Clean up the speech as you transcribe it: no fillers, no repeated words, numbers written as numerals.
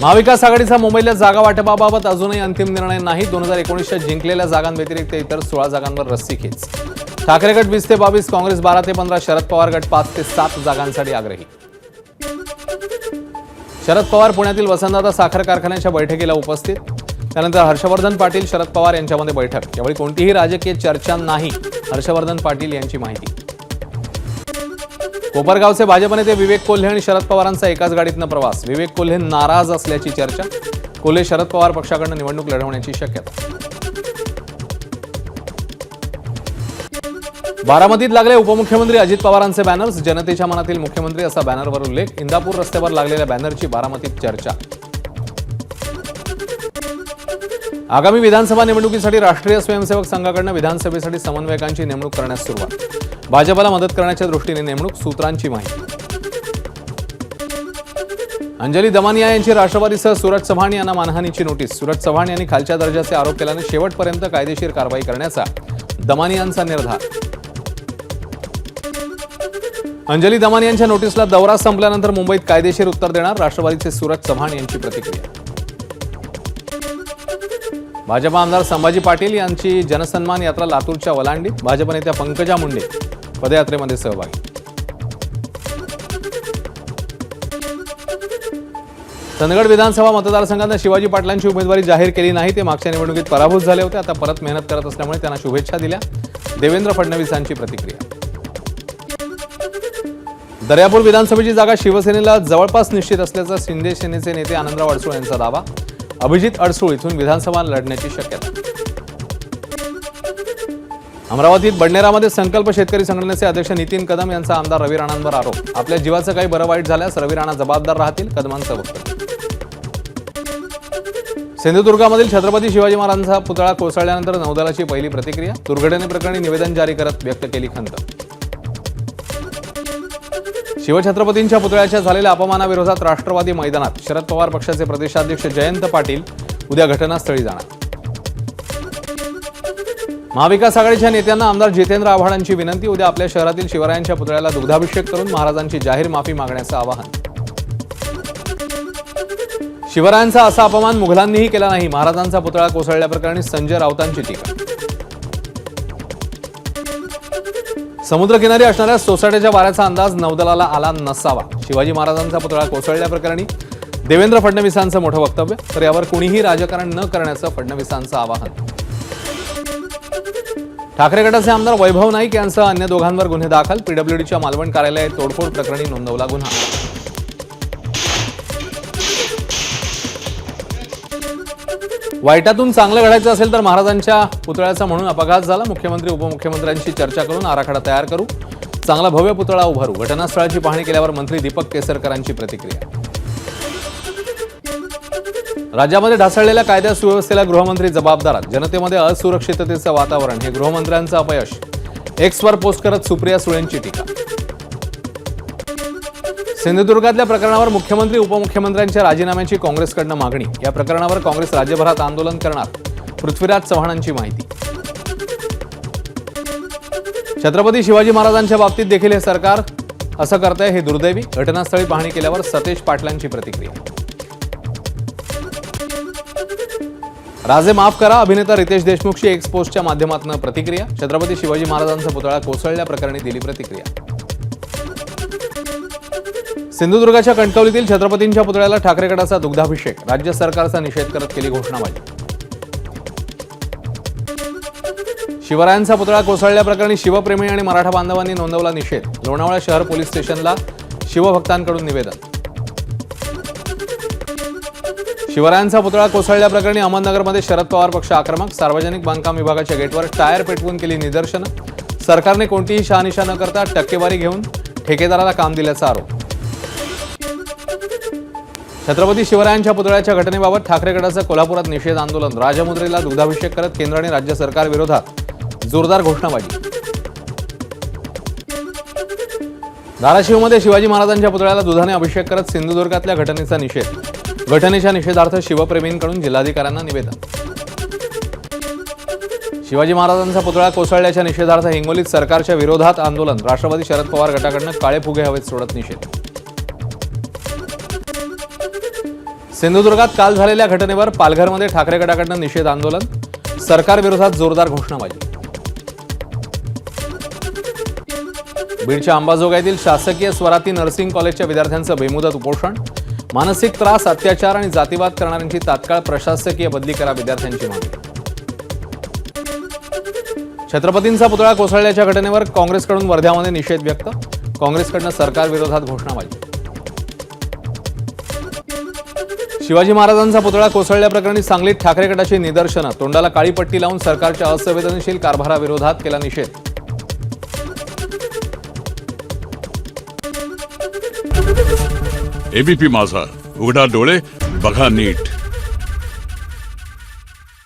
महाविकास आघाडीचा मुंबईतल्या जागा वाटपाबाबत अजूनही अंतिम निर्णय नाही। 2019च्या जिंकलेल्या जागांव्यतिरिक्त इतर 16 जागांवर रस्सीखेच। ठाकरे गट 20 ते 22, काँग्रेस 12 ते 15, शरद पवार गट 5 ते 7 जागांसाठी आग्रही। शरद पवार पुण्यातील वसंतदादा साखर कारखान्याच्या बैठकीला उपस्थित। त्यानंतर हर्षवर्धन पाटील, शरद पवार यांच्यामध्ये बैठक। यावेळी कोणतीही राजकीय चर्चा नाही, हर्षवर्धन पाटील यांची माहिती। कोपरगावचे भाजप नेते विवेक कोल्हे आणि शरद पवारांचा एकाच गाडीतनं प्रवास। विवेक कोल्हे नाराज असल्याची चर्चा। कोल्हे शरद पवार पक्षाकडून निवडणूक लढवण्याची शक्यता। बारामतीत लागले उपमुख्यमंत्री अजित पवारांचे बॅनर्स। जनतेच्या मनातील मुख्यमंत्री असा बॅनरवर उल्लेख। इंदापूर रस्त्यावर लागलेल्या बॅनरची बारामतीत चर्चा। आगामी विधानसभा निवडणुकीसाठी राष्ट्रीय स्वयंसेवक संघाकडून विधानसभेसाठी समन्वयकांची नेमणूक करण्यास सुरुवात। भाजपला मदत करण्याच्या दृष्टीने नेमणूक, सूत्रांची माहिती। अंजली दमानिया यांची राष्ट्रवादीसह सूरज चव्हाण यांना मानहानीची नोटीस। सूरज चव्हाण यांनी खालच्या दर्जाचे आरोप केल्याने शेवटपर्यंत कायदेशीर कारवाई करण्याचा दमानियांचा निर्धार। अंजली दमानियांच्या नोटीसला दौरा संपल्यानंतर मुंबईत कायदेशीर उत्तर देणार, राष्ट्रवादीचे सूरज चव्हाण यांची प्रतिक्रिया। भाजप आमदार संभाजी पाटील यांची जनसन्मान यात्रा लातूरच्या वलांडीत। भाजप नेत्या पंकजा मुंडे पदयात्रेमध्ये सहभागी। चंदगड विधानसभा मतदारसंघात शिवाजी पाटलांची उमेदवारी जाहीर केली नाही। ते मागच्या निवडणुकीत पराभूत झाले होते। आता परत मेहनत करत असल्यामुळे त्यांना शुभेच्छा दिल्या। देवेंद्र फडणवीसांची प्रतिक्रिया। दर्यापूर विधानसभेची जागा शिवसेनेला जवळपास निश्चित असल्याचा शिंदे सेनेचे नेते आनंदराव अडसूळ यांचा दावा। अभिजित अडसूळ इथून विधानसभा लढण्याची शक्यता। अमरावतीत बडनेरामध्ये संकल्प शेतकरी संघटनेचे अध्यक्ष नितीन कदम यांचा आमदार रवी राणांवर आरोप। आपल्या जीवाचं काही बरं वाईट झाल्यास रवी राणा जबाबदार राहतील, कदमांचं वक्तव्य। सिंधुदुर्गामधील छत्रपती शिवाजी महाराजांचा पुतळा कोसळल्यानंतर नौदलाची पहिली प्रतिक्रिया। दुर्घटनेप्रकरणी निवेदन जारी करत व्यक्त केली खंत। शिवछत्रपतींच्या पुतळ्याच्या झालेल्या अपमानाविरोधात राष्ट्रवादी मैदानात। शरद पवार पक्षाचे प्रदेशाध्यक्ष जयंत पाटील उद्या घटनास्थळी जाणार। महाविकास आघाडीच्या नेत्यांना आमदार जितेंद्र आव्हाडांची विनंती। उद्या आपल्या शहरातील शिवरायांच्या पुतळ्याला दुग्धाभिषेक करून महाराजांची जाहीर माफी मागण्याचं आवाहन। शिवरायांचा असा अपमान मुघलांनीही केला नाही, महाराजांचा पुतळा कोसळल्याप्रकरणी संजय राऊतांची टीका। समुद्रकिनारी असणाऱ्या सोसाट्याच्या वाऱ्याचा अंदाज नौदलाला आला नसावा। शिवाजी महाराजांचा पुतळा कोसळल्याप्रकरणी देवेंद्र फडणवीसांचं मोठं वक्तव्य। तर यावर कुणीही राजकारण न करण्याचं फडणवीसांचं आवाहन। ठाकरे गटाचे आमदार वैभव नाईक यांसह अन्य दोघांवर गुन्हे दाखल। पीडब्ल्यूडीच्या मालवण कार्यालयात तोडफोड प्रकरणी नोंदवला गुन्हा। वाईटातून चांगलं घडायचं असेल तर महाराजांच्या पुतळ्याचा म्हणून अपघात झाला। मुख्यमंत्री उपमुख्यमंत्र्यांशी चर्चा करून आराखडा तयार करू, चांगला भव्य पुतळा उभारू। घटनास्थळाची पाहणी केल्यावर मंत्री दीपक केसरकरांची प्रतिक्रिया। राज्यामध्ये ढासळलेल्या कायदा सुव्यवस्थेला गृहमंत्री जबाबदार। जनतेमध्ये असुरक्षिततेचं वातावरण हे गृहमंत्र्यांचं अपयश। एक्सवर पोस्ट करत सुप्रिया सुळेंची टीका। सिंधुदुर्गातल्या प्रकरणावर मुख्यमंत्री उपमुख्यमंत्र्यांच्या राजीनाम्याची काँग्रेसकडनं मागणी। या प्रकरणावर काँग्रेस राज्यभरात आंदोलन करणार, पृथ्वीराज चव्हाणांची माहिती। छत्रपती शिवाजी महाराजांच्या बाबतीत देखील हे सरकार असं करतंय हे दुर्दैवी। घटनास्थळी पाहणी केल्यावर सतेज पाटलांची प्रतिक्रिया। राजे माफ करा, अभिनेता रितेश देशमुखची एक्स पोस्टच्या माध्यमातून प्रतिक्रिया। छत्रपती शिवाजी महाराजांचा पुतळा कोसळल्याप्रकरणी दिली प्रतिक्रिया। सिंधुदुर्गाच्या कणकवलीतील छत्रपतींच्या पुतळ्याला ठाकरे गटाचा दुग्धाभिषेक। राज्य सरकारचा निषेध करत केली घोषणाबाजी। शिवरायांचा पुतळा कोसळल्याप्रकरणी शिवप्रेमी आणि मराठा बांधवांनी नोंदवला निषेध। लोणावळा शहर पोलीस स्टेशनला शिवभक्तांकडून निवेदन। शिवरायांचा पुतळा कोसळल्याप्रकरणी अहमदनगरमध्ये शरद पवार पक्ष आक्रमक। सार्वजनिक बांधकाम विभागाच्या गेटवर टायर पेटवून केली निदर्शनं। सरकारने कोणतीही शहानिशा न करता टक्केवारी घेऊन ठेकेदाराला काम दिल्याचा आरोप। छत्रपती शिवरायांच्या पुतळ्याच्या घटनेबाबत ठाकरे गटाचं कोल्हापुरात निषेध आंदोलन। राजमुद्रेला दुग्धाभिषेक करत केंद्र आणि राज्य सरकार विरोधात जोरदार घोषणाबाजी। धाराशिवमध्ये शिवाजी महाराजांच्या पुतळ्याला दुधाने अभिषेक करत सिंधुदुर्गातल्या घटनेचा निषेध। घटनेच्या निषेधार्थ शिवप्रेमींकडून जिल्हाधिकाऱ्यांना निवेदन। शिवाजी महाराजांचा पुतळा कोसळल्याच्या निषेधार्थ हिंगोलीत सरकारच्या विरोधात आंदोलन। राष्ट्रवादी शरद पवार गटाकडून काळे फुगे हवेत सोडत निषेध। सिंधुदुर्गात काल झालेल्या घटनेवर पालघरमध्ये ठाकरे गटाकडून निषेध आंदोलन, सरकारविरोधात जोरदार घोषणाबाजी. बीडच्या अंबाजोगाईतील शासकीय स्वराती नर्सिंग कॉलेजच्या विद्यार्थ्यांचं बेमुदत उपोषण, मानसिक त्रास, अत्याचार आणि जातीवाद करणाऱ्यांची तात्काळ प्रशासकीय बदली करा, विद्यार्थ्यांची मागणी. छत्रपतींचा पुतळा कोसळल्याच्या घटनेवर काँग्रेसकडून वर्ध्यामध्ये निषेध व्यक्त, काँग्रेसकडून सरकारविरोधात घोषणाबाजी. शिवाजी महाराजांचा पुतळा कोसळल्याप्रकरणी सांगलीत ठाकरे गटाची निदर्शनं, तोंडाला काळी पट्टी लावून सरकारच्या असंवेदनशील कारभाराविरोधात केला निषेध. एबीपी माझा, उघडा डोळे बघा नीट.